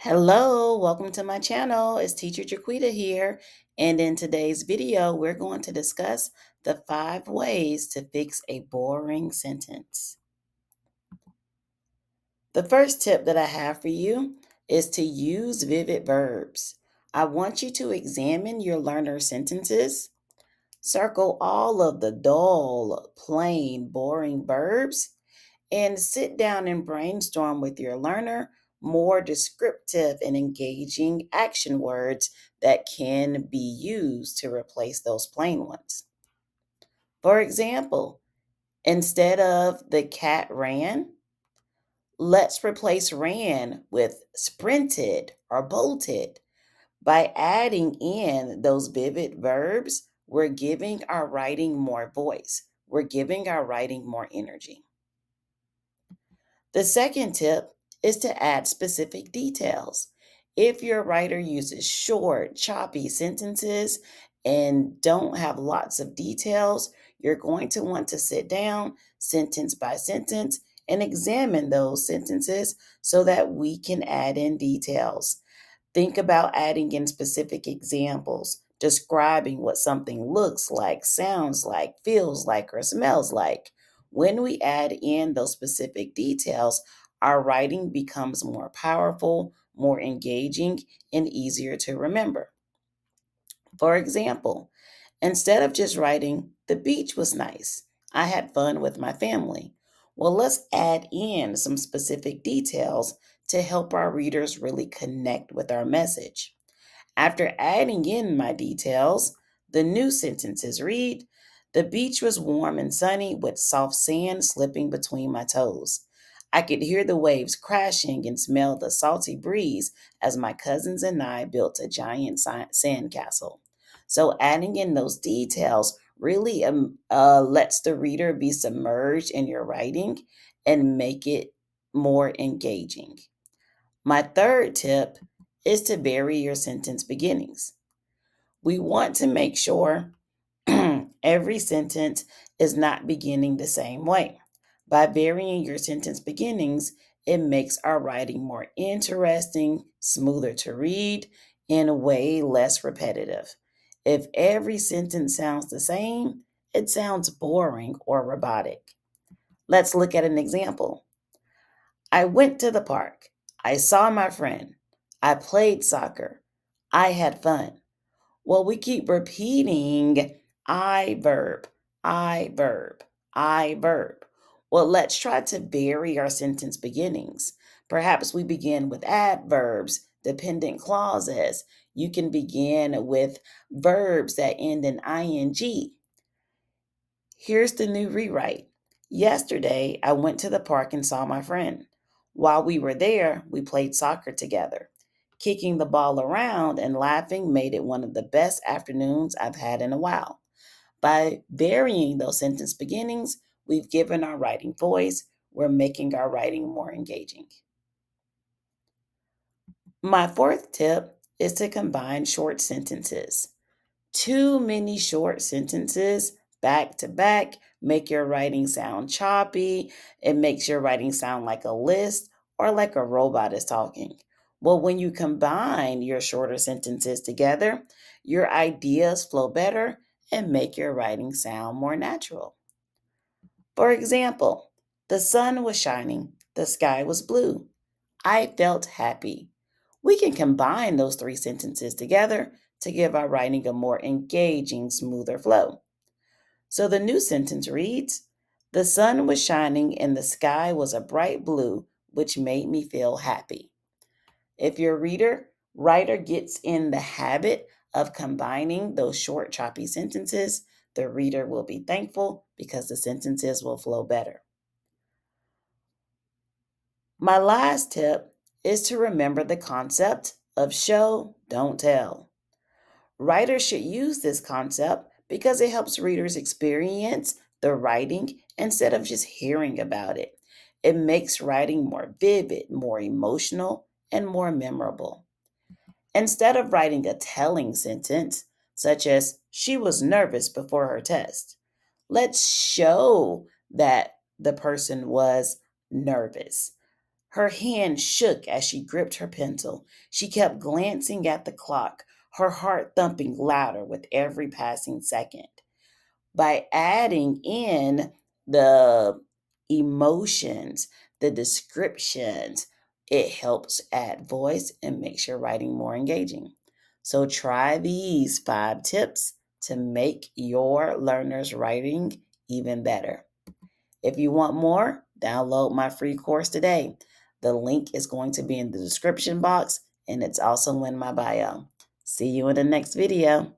Hello, welcome to my channel. It's Teacher Jaquita here. And in today's video, we're going to discuss the 5 ways to fix a boring sentence. The first tip that I have for you is to use vivid verbs. I want you to examine your learner sentences. Circle all of the dull, plain, boring verbs and sit down and brainstorm with your learner more descriptive and engaging action words that can be used to replace those plain ones. For example, instead of the cat ran, let's replace ran with sprinted or bolted. By adding in those vivid verbs, we're giving our writing more voice. We're giving our writing more energy. The second tip is to add specific details. If your writer uses short, choppy sentences and don't have lots of details, you're going to want to sit down sentence by sentence and examine those sentences so that we can add in details. Think about adding in specific examples, describing what something looks like, sounds like, feels like, or smells like. When we add in those specific details, our writing becomes more powerful, more engaging, and easier to remember. For example, instead of just writing, the beach was nice, I had fun with my family. Well, let's add in some specific details to help our readers really connect with our message. After adding in my details, the new sentences read: The beach was warm and sunny with soft sand slipping between my toes. I could hear the waves crashing and smell the salty breeze as my cousins and I built a giant sand castle. So, adding in those details really lets the reader be submerged in your writing and make it more engaging. My third tip is to vary your sentence beginnings. We want to make sure every sentence is not beginning the same way. By varying your sentence beginnings, it makes our writing more interesting, smoother to read, and way less repetitive. If every sentence sounds the same, it sounds boring or robotic. Let's look at an example. I went to the park. I saw my friend. I played soccer. I had fun. Well, we keep repeating I verb, I verb, I verb. Well, let's try to vary our sentence beginnings. Perhaps we begin with adverbs, dependent clauses. You can begin with verbs that end in ing. Here's the new rewrite. Yesterday, I went to the park and saw my friend. While we were there, we played soccer together. Kicking the ball around and laughing made it one of the best afternoons I've had in a while. By varying those sentence beginnings, we've given our writing voice. We're making our writing more engaging. My fourth tip is to combine short sentences. Too many short sentences back to back make your writing sound choppy. It makes your writing sound like a list or like a robot is talking. Well, when you combine your shorter sentences together, your ideas flow better and make your writing sound more natural. For example, the sun was shining, the sky was blue. I felt happy. We can combine those 3 sentences together to give our writing a more engaging, smoother flow. So the new sentence reads: The sun was shining and the sky was a bright blue, which made me feel happy. If your writer gets in the habit of combining those short, choppy sentences, the reader will be thankful because the sentences will flow better. My last tip is to remember the concept of show, don't tell. Writers should use this concept because it helps readers experience the writing instead of just hearing about it. It makes writing more vivid, more emotional, and more memorable. Instead of writing a telling sentence, such as, she was nervous before her test, let's show that the person was nervous. Her hand shook as she gripped her pencil. She kept glancing at the clock, her heart thumping louder with every passing second. By adding in the emotions, the descriptions, it helps add voice and makes your writing more engaging. So try these 5 tips to make your learner's writing even better. If you want more, download my free course today. The link is going to be in the description box and it's also in my bio. See you in the next video.